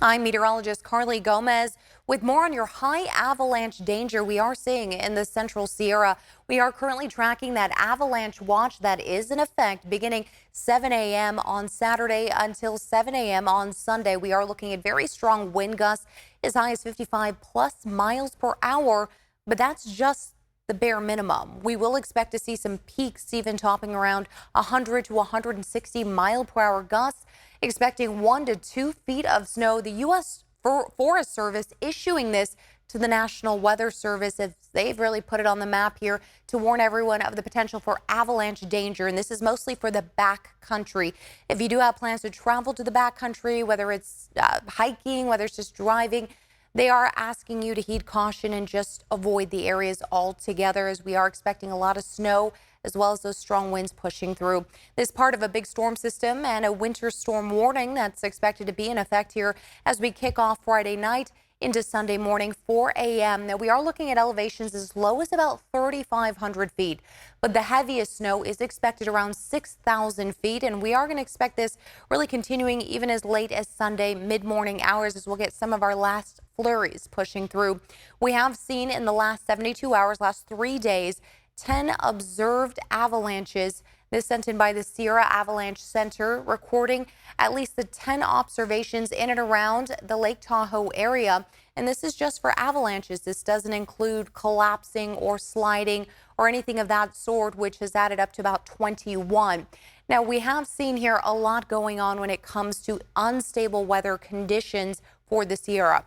I'm meteorologist Carly Gomez with more on your high avalanche danger we are seeing in the Central Sierra. We are currently tracking that avalanche watch that is in effect beginning 7 a.m. on Saturday until 7 a.m. on Sunday. We are looking at very strong wind gusts as high as 55 plus miles per hour, but that's just the bare minimum. We will expect to see some peaks even topping around 100 to 160 mile per hour gusts, expecting 1 to 2 feet of snow. The U.S. Forest Service issuing this to the National Weather Service as they've really put it on the map here to warn everyone of the potential for avalanche danger. And this is mostly for the back country. If you do have plans to travel to the back country, whether it's hiking, whether it's just driving, they are asking you to heed caution and just avoid the areas altogether, as we are expecting a lot of snow as well as those strong winds pushing through. This part of a big storm system and a winter storm warning that's expected to be in effect here as we kick off Friday night into Sunday morning, 4 a.m. Now, we are looking at elevations as low as about 3,500 feet, but the heaviest snow is expected around 6,000 feet, and we are going to expect this really continuing even as late as Sunday mid-morning hours as we'll get some of our last flurries pushing through. We have seen in the last 72 hours, last 3 days, 10 observed avalanches. This sent in by the Sierra Avalanche Center, recording at least the 10 observations in and around the Lake Tahoe area. And this is just for avalanches. This doesn't include collapsing or sliding or anything of that sort, which has added up to about 21. Now, we have seen here a lot going on when it comes to unstable weather conditions for the Sierra.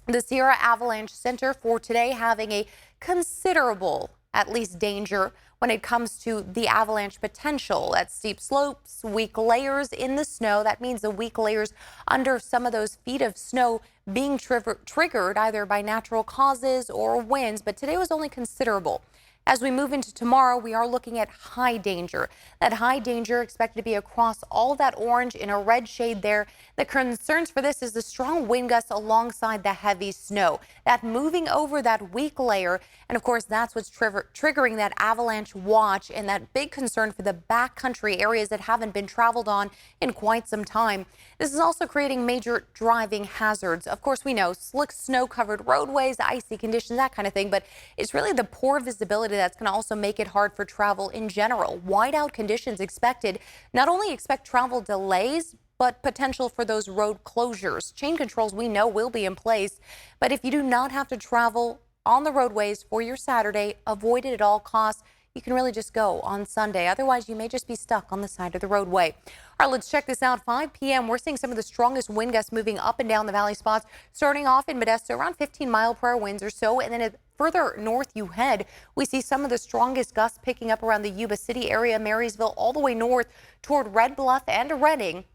The Sierra Avalanche Center for today having a considerable, at least, danger when it comes to the avalanche potential. That's steep slopes, weak layers in the snow. That means the weak layers under some of those feet of snow being triggered either by natural causes or winds, but today was only considerable. As we move into tomorrow, we are looking at high danger. That high danger expected to be across all that orange in a red shade there. The concerns for this is the strong wind gusts alongside the heavy snow, that moving over that weak layer. And of course, that's what's triggering that avalanche watch and that big concern for the backcountry areas that haven't been traveled on in quite some time. This is also creating major driving hazards. Of course, we know slick snow-covered roadways, icy conditions, that kind of thing, but it's really the poor visibility that's going to also make it hard for travel in general. Whiteout conditions expected. Not only expect travel delays, but potential for those road closures. Chain controls we know will be in place, but if you do not have to travel on the roadways for your Saturday, avoid it at all costs. You can really just go on Sunday. Otherwise, you may just be stuck on the side of the roadway. All right, let's check this out. 5 p.m. We're seeing some of the strongest wind gusts moving up and down the valley spots, starting off in Modesto around 15 mile per hour winds or so. And then further north you head, we see some of the strongest gusts picking up around the Yuba City area, Marysville, all the way north toward Red Bluff and Redding.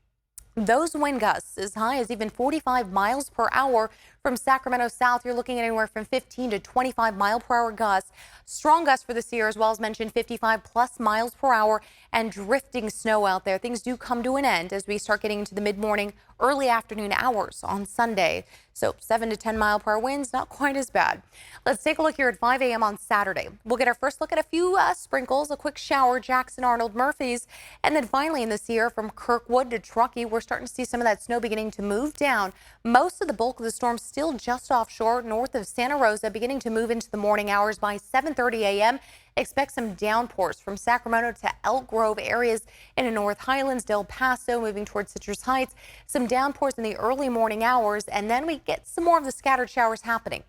Those wind gusts as high as even 45 miles per hour. From Sacramento south, you're looking at anywhere from 15 to 25 mile per hour gusts. Strong gusts for the Sierra, as well as mentioned, 55 plus miles per hour, and drifting snow out there. Things do come to an end as we start getting into the mid-morning, early afternoon hours on Sunday. So 7 to 10 mile per hour winds, not quite as bad. Let's take a look here at 5 a.m. on Saturday. We'll get our first look at a few sprinkles, a quick shower, Jackson, Arnold, Murphy's, and then finally in the Sierra from Kirkwood to Truckee, we're starting to see some of that snow beginning to move down. Most of the bulk of the storm still just offshore north of Santa Rosa, beginning to move into the morning hours by 7:30 a.m. Expect some downpours from Sacramento to Elk Grove areas in the North Highlands, Del Paso, moving towards Citrus Heights. Some downpours in the early morning hours, and then we get some more of the scattered showers happening.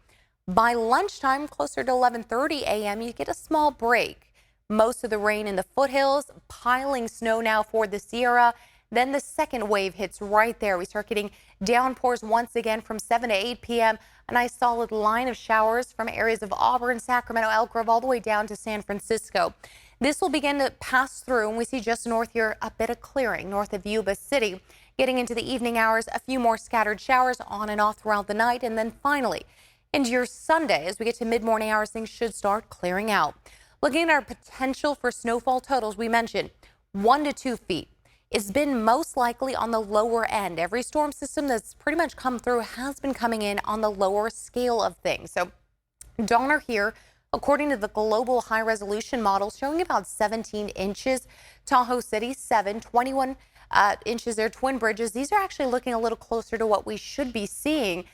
By lunchtime, closer to 11:30 a.m., you get a small break. Most of the rain in the foothills, piling snow now for the Sierra. Then the second wave hits right there. We start getting downpours once again from 7 to 8 p.m. A nice solid line of showers from areas of Auburn, Sacramento, Elk Grove, all the way down to San Francisco. This will begin to pass through, and we see just north here a bit of clearing north of Yuba City. Getting into the evening hours, a few more scattered showers on and off throughout the night. And then finally, into your Sunday, as we get to mid-morning hours, things should start clearing out. Looking at our potential for snowfall totals, we mentioned 1 to 2 feet. It's been most likely on the lower end. Every storm system that's pretty much come through has been coming in on the lower scale of things. So Donner here, according to the global high resolution model, showing about 17 inches. Tahoe City 7, 21 inches there. Twin Bridges, these are actually looking a little closer to what we should be seeing.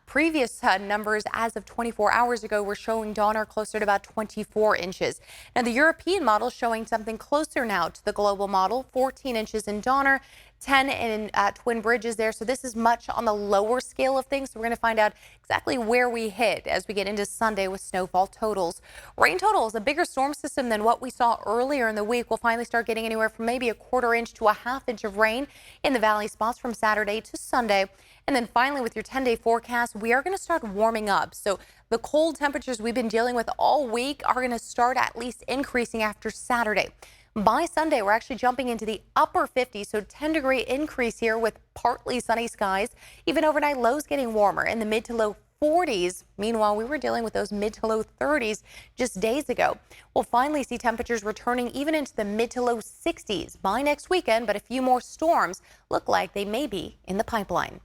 Previous numbers as of 24 hours ago were showing Donner closer to about 24 inches. Now, the European model is showing something closer now to the global model, 14 inches in Donner, 10 in Twin Bridges there. So this is much on the lower scale of things. So we're going to find out exactly where we hit as we get into Sunday with snowfall totals. Rain totals, a bigger storm system than what we saw earlier in the week. We'll finally start getting anywhere from maybe a quarter inch to a half inch of rain in the valley spots from Saturday to Sunday. And then finally, with your 10-day forecast, we are going to start warming up. So the cold temperatures we've been dealing with all week are going to start at least increasing after Saturday. By Sunday, we're actually jumping into the upper 50s, so 10-degree increase here with partly sunny skies. Even overnight lows getting warmer in the mid to low 40s. Meanwhile, we were dealing with those mid to low 30s just days ago. We'll finally see temperatures returning even into the mid to low 60s by next weekend, but a few more storms look like they may be in the pipeline.